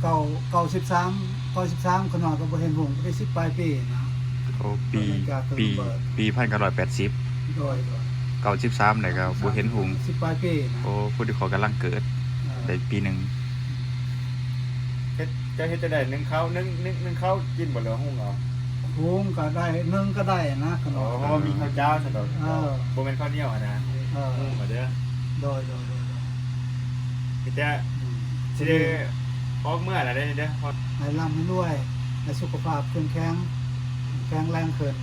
เก่า13ขนาดก็บ่เห็นหงได้10ปลายปีนะโอ้ปี1980โดย93เลยก็บ่เห็นหุง10ปลายปีนะโอ้ผู้ที่เขากำลังเกิดได้ปีหนึ่งจะเฮ็ดจะได้นึ่งข้าวนึ่งข้าวกินบ่เหลือหุงเอาหุงก็ได้นึ่งก็ได้นะขนมเพราะว่ามีข้าวเจ้าซะดอกบ่แม่นข้าวเหนียวนะหุงมาเด้อโดยคิดจะสิได้ออกเมื่อล่ะได้เด้อให้ร่ำให้รวยให้สุขภาพแข็งแรงขึ้น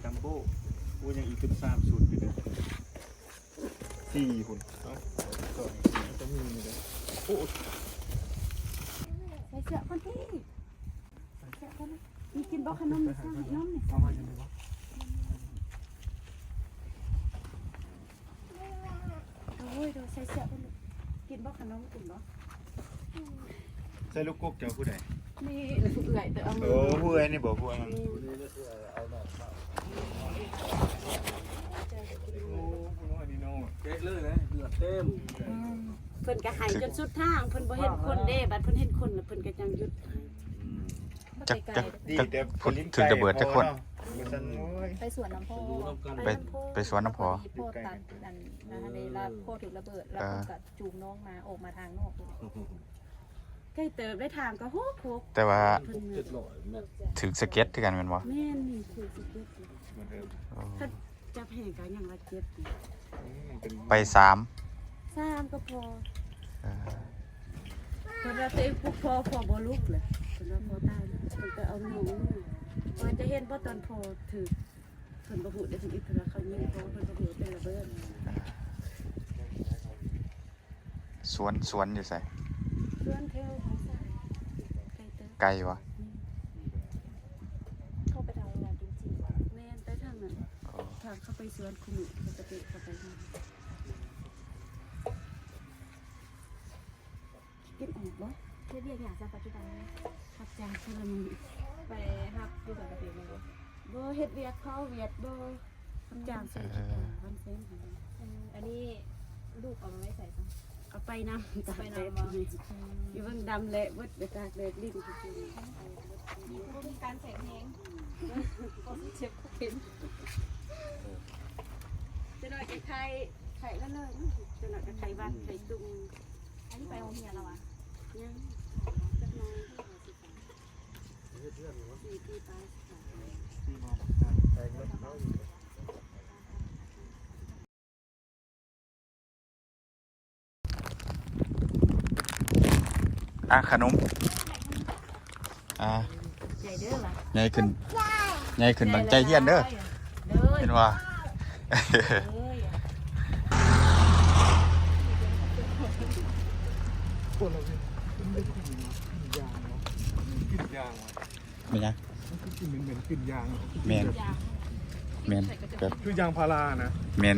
จัมโบ้กูยังอีกเป็น3ชุดอยู่เด้อ4คุณต้องมีเลยโอ้ใส่เสื้อคนที่ใส่เสื้อคนมีกินบ่ขนมนี่สั่งน้ำนี่เอามาจังได๋บ่โอ้ยดูใส่เสื้อคนกินบ่ขนมกินบ่ใส่ลูกกกเจ้าผู้ใดนี่เอื่อยแต่เอามื โอ้ผู้ใดนี่บ่ผู้นั้นเจ๊เลยนะเดือดเต็มเพิ่นก็หายจนสุดทางเพิ่นบ่เห็นคนเด้บัดเพิ่นเห็นคนแล้วเพิ่นก็จังหยุดจักพูดถึงระเบิดจักคนไปสวนน้ำพอไปสวนน้ำพอโพดตัดนั่นนะคะในลาโพดถึงระเบิดแล้วก็จูงน้องมาออกมาทางนอกใกล้เติบได้ทางก็โหแต่ว่าถึงสเก็ตที่กันแม่นบ่แม่นนี่คือสเก็ตถ้าจับแห่งก็ยังละเจ็บไป3ก็พอเพิ่นว่าตัวเองพอบ่ลุกเลยเพิ่นว่าพอตายเพิ่นก็เอาหนูมันจะเห็นบ่ตอนพอถือเพิ่นบ่ฮู้ได้ถึงอีกเพิ่นว่าเขายิงพอเพิ่นบ่ฮู้เป็นระเบิดสวนอยู่ไสสวนเทวของซ่าไกลบ่เข้าไปทางงานจริงๆแม่นไปทางนั้นทางเข้าไปสวนคุมิปกติเข้าไปทางกินออกบ่เฮ็ดเวียกหยังซะปัจจุบันนี้รับจ้างคนละมื้อไปฮับอยู่สวนกระเทียมบ่เฮ็ดเวียกเขาเวียดบ่รับจ้างใส่วันเซ็นอันนี้ลูกเอามาไว้ใส่ซัเอาไปนำตากแดดอยู่เบิ่งดำเละเบิดไปตากแดดลิ้นจริงๆบ่มีการแสงแฮงก็เจ็บก็เป็นจะหน่อยจะไข่แล้วเลยจะหน่อยจะไข่บ้านไข่ตุ้งอันนี้ไปโรงเรียนแล้วอ่ะยังจักหน่อย4 ปีไปขนมใหญ่เด้อล่ะใหญ่ขึ้นบังใจเฮียนเด้อเห็นว่าไม่ยังเหมือนกลิ่นยางแมนแบบคือยางพารานะแมน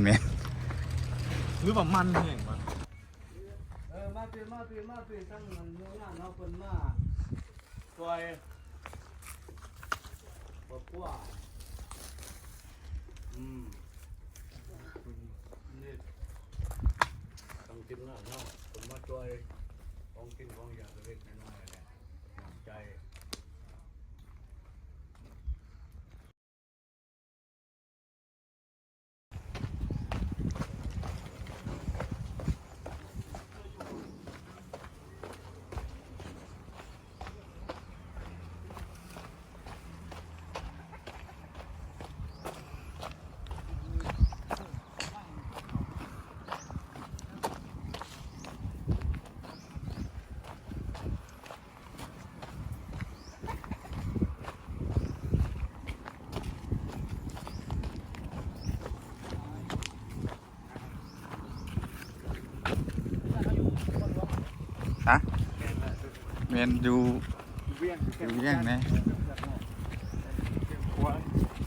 หรือว่ามันแห้งป่ะมาปีทั้งมันอยู่งานเนาะเพิ่นมาซอยบ่กว่านี่ต้องกินงานเนาะเพิ่นมาซอยของกินของอยากเล็กน้อยๆแหละน้ำใจแมนอยู่เวียงนะ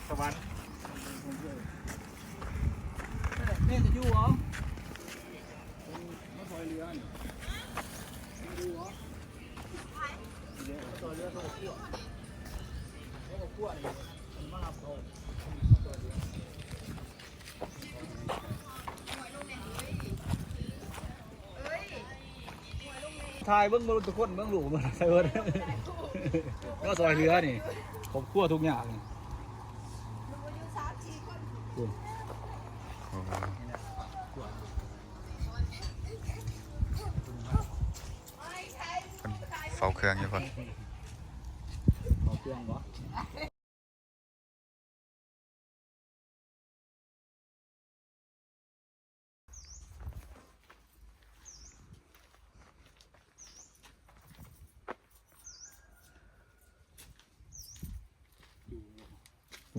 สวรรค์แม่จะอยู่เหรอมาซอยเรือนี่มาดูเหรอซอยเรือเขาขั้วนี่มารับเขา ทายเบิ้งทุกคนเบิ้งหลูมาใส่เบิ้งก็ซอยเรือนี่ผมคั่วทุกอย่างนี่คุณ โอ้เฝ้าเครื่องอยู่พ่น ขอเครื่องวะ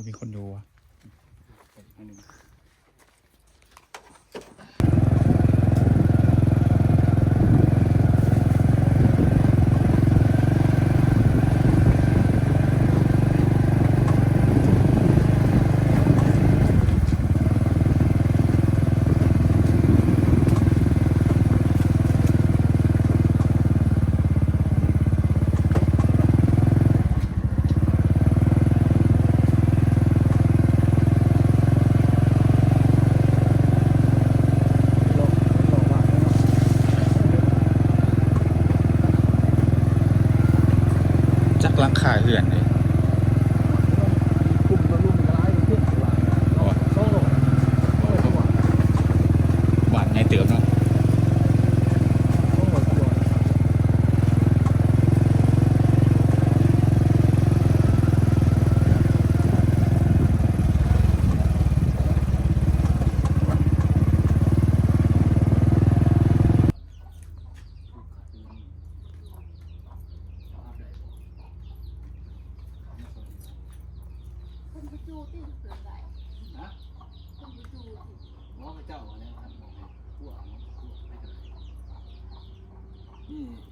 มีคนดูอ่ะ อันหนึ่งจักหลังคาเหือนเลย กลุ่มละลุ่มละลายเพื่อนละลายโซ่โซ่หวาน หวานไงเติมเนาะ โซ่หวานตัว คนไปจูที่เกิดได้ นะ คนไปจูที่ หมอพระเจ้าเนี่ยครับหมอคั่วคั่วให้กันนี่